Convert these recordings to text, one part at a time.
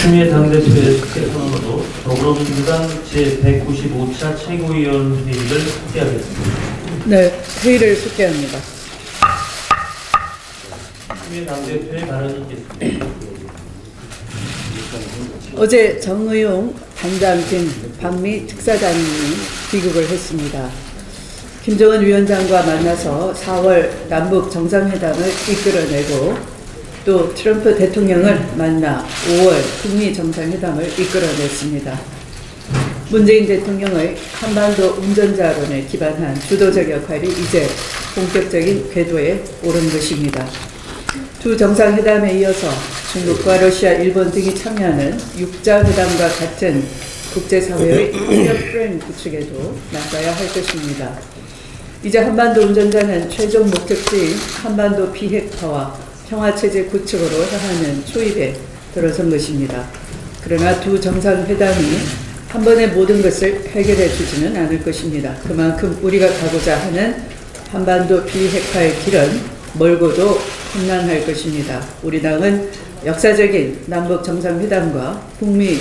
추미애 당대표의 국회 선거로 더불어민주당 제195차 최고위원 회의를 속개하겠습니다. 네, 회의를 속개합니다. 추미애 당대표의 발언이 있겠습니다. 어제 정의용 단장진 방미 특사단이 귀국을 했습니다. 김정은 위원장과 만나서 4월 남북 정상회담을 이끌어내고 또 트럼프 대통령을 만나 5월 북미 정상회담을 이끌어냈습니다. 문재인 대통령의 한반도 운전자론에 기반한 주도적 역할이 이제 본격적인 궤도에 오른 것입니다. 두 정상회담에 이어서 중국과 러시아, 일본 등이 참여하는 육자회담과 같은 국제사회의 협력 프레임 구축에도 나서야 할 것입니다. 이제 한반도 운전자는 최종 목적지인 한반도 비핵화와 평화체제 구축으로 향하는 초입에 들어선 것입니다. 그러나 두 정상회담이 한 번에 모든 것을 해결해 주지는 않을 것입니다. 그만큼 우리가 가고자 하는 한반도 비핵화의 길은 멀고도 험난할 것입니다. 우리 당은 역사적인 남북 정상회담과 북미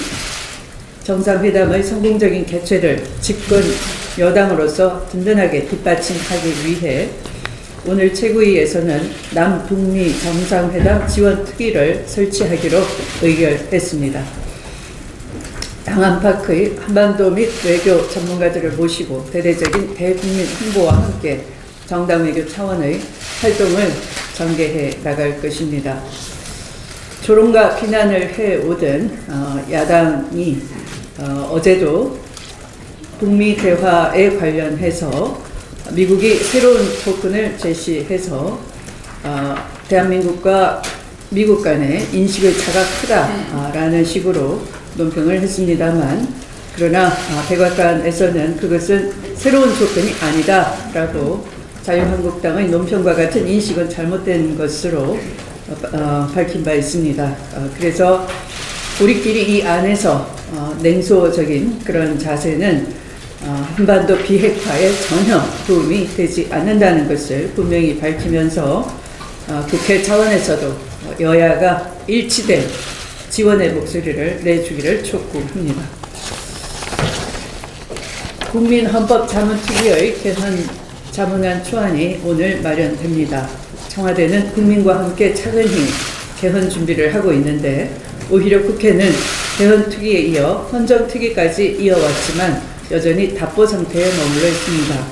정상회담의 성공적인 개최를 집권 여당으로서 든든하게 뒷받침하기 위해 오늘 최고위에서는 남북미 정상회담 지원 특위를 설치하기로 의결했습니다. 당 안팎의 한반도 및 외교 전문가들을 모시고 대대적인 대국민 홍보와 함께 정당 외교 차원의 활동을 전개해 나갈 것입니다. 조롱과 비난을 해오던 야당이 어제도 북미 대화에 관련해서 미국이 새로운 조건을 제시해서 대한민국과 미국 간의 인식의 차가 크다라는 식으로 논평을 했습니다만, 그러나 백악관에서는 그것은 새로운 조건이 아니다라고 자유한국당의 논평과 같은 인식은 잘못된 것으로 밝힌 바 있습니다. 그래서 우리끼리 이 안에서 냉소적인 그런 자세는 한반도 비핵화에 전혀 도움이 되지 않는다는 것을 분명히 밝히면서 국회 차원에서도 여야가 일치된 지원의 목소리를 내주기를 촉구합니다. 국민헌법자문특위의 개헌 자문안 초안이 오늘 마련됩니다. 청와대는 국민과 함께 차근히 개헌 준비를 하고 있는데, 오히려 국회는 개헌특위에 이어 헌정특위까지 이어왔지만 여전히 답보 상태에 머물러 있습니다.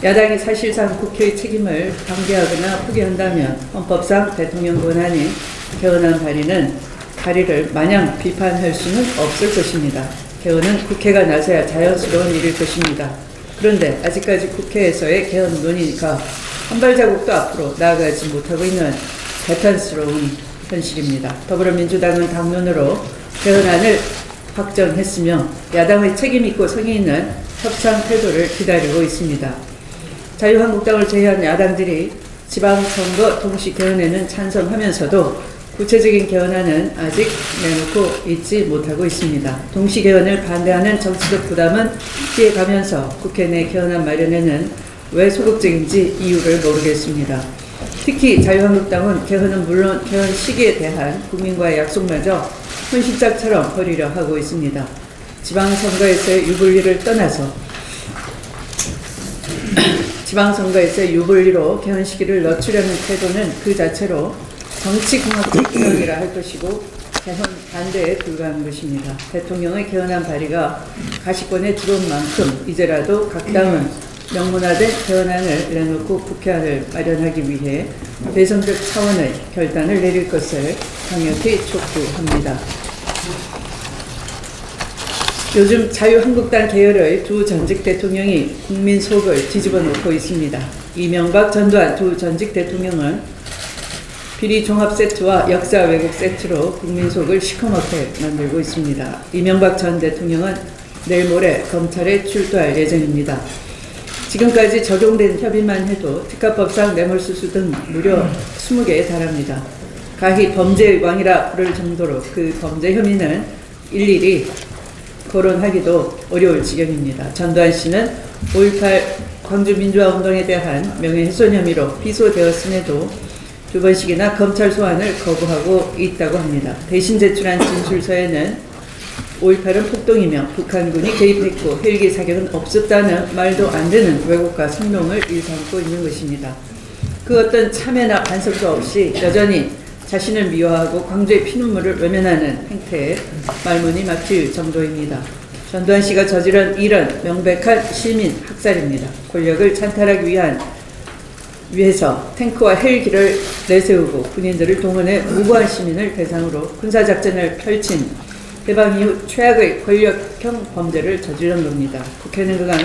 야당이 사실상 국회의 책임을 방기하거나 포기한다면 헌법상 대통령 권한인 개헌안 발의를 마냥 비판할 수는 없을 것입니다. 개헌은 국회가 나서야 자연스러운 일일 것입니다. 그런데 아직까지 국회에서의 개헌 논의가 한 발자국도 앞으로 나아가지 못하고 있는 개탄스러운 현실입니다. 더불어민주당은 당론으로 개헌안을 확정했으며 야당의 책임있고 성의있는 협상 태도를 기다리고 있습니다. 자유한국당을 제외한 야당들이 지방선거 동시 개헌에는 찬성하면서도 구체적인 개헌안은 아직 내놓고 있지 못하고 있습니다. 동시 개헌을 반대하는 정치적 부담은 피해가면서 국회 내 개헌안 마련에는 왜 소극적인지 이유를 모르겠습니다. 특히 자유한국당은 개헌은 물론 개헌 시기에 대한 국민과의 약속마저 손실작처럼 버리려 하고 있습니다. 지방선거에서의 유불리를 떠나서 지방선거에서의 유불리로 개헌 시기를 늦추려는 태도는 그 자체로 정치공학적 기능이라 할 것이고 개헌 반대에 불과한 것입니다. 대통령의 개헌안 발의가 가시권에 들어온 만큼 이제라도 각 당은 명문화된 개헌안을 내놓고 국회안을 마련하기 위해 대선적 차원의 결단을 내릴 것을 강력히 촉구합니다. 요즘 자유한국당 계열의 두 전직 대통령이 국민 속을 뒤집어 놓고 있습니다. 이명박, 전두환 두 전직 대통령은 비리 종합 세트와 역사 왜곡 세트로 국민 속을 시커멓게 만들고 있습니다. 이명박 전 대통령은 내일 모레 검찰에 출두할 예정입니다. 지금까지 적용된 협의만 해도 특가법상 뇌물수수 등 무려 20개에 달합니다. 가히 범죄의 왕이라 부를 정도로 그 범죄 혐의는 일일이 거론하기도 어려울 지경입니다. 전두환 씨는 5.18 광주민주화운동에 대한 명예훼손 혐의로 기소되었음에도 2번씩이나 검찰 소환을 거부하고 있다고 합니다. 대신 제출한 진술서에는 5.18은 폭동이며 북한군이 개입했고 헬기 사격은 없었다는 말도 안 되는 왜곡과 성nom을 일삼고 있는 것입니다. 그 어떤 참여나 반성도 없이 여전히 자신을 미화하고 광주의 피눈물을 외면하는 행태에 말문이 막힐 정도입니다. 전두환 씨가 저지른 일은 명백한 시민 학살입니다. 권력을 찬탈하기 위해서 탱크와 헬기를 내세우고 군인들을 동원해 무고한 시민을 대상으로 군사작전을 펼친 해방 이후 최악의 권력형 범죄를 저지른 겁니다. 국회는 그간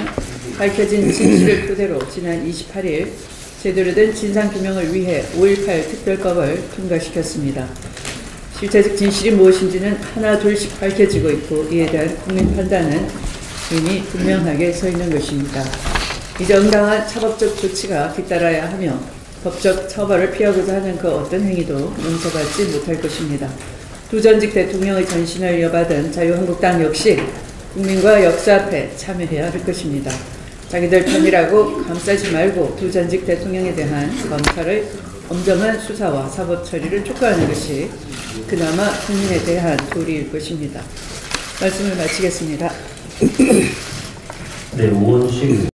밝혀진 진실을 토대로 지난 28일 제대로 된 진상규명을 위해 5.18 특별법을 통과시켰습니다. 실체적 진실이 무엇인지는 하나 둘씩 밝혀지고 있고 이에 대한 국민 판단은 이미 분명하게 서 있는 것입니다. 이제 응당한 차법적 조치가 뒤따라야 하며 법적 처벌을 피하고자 하는 그 어떤 행위도 용서받지 못할 것입니다. 두 전직 대통령의 전신을 이어받은 자유한국당 역시 국민과 역사 앞에 참여해야 할 것입니다. 자기들 편이라고 감싸지 말고 두 전직 대통령에 대한 검찰의 엄정한 수사와 사법 처리를 촉구하는 것이 그나마 국민에 대한 도리일 것입니다. 말씀을 마치겠습니다. 네, 우원식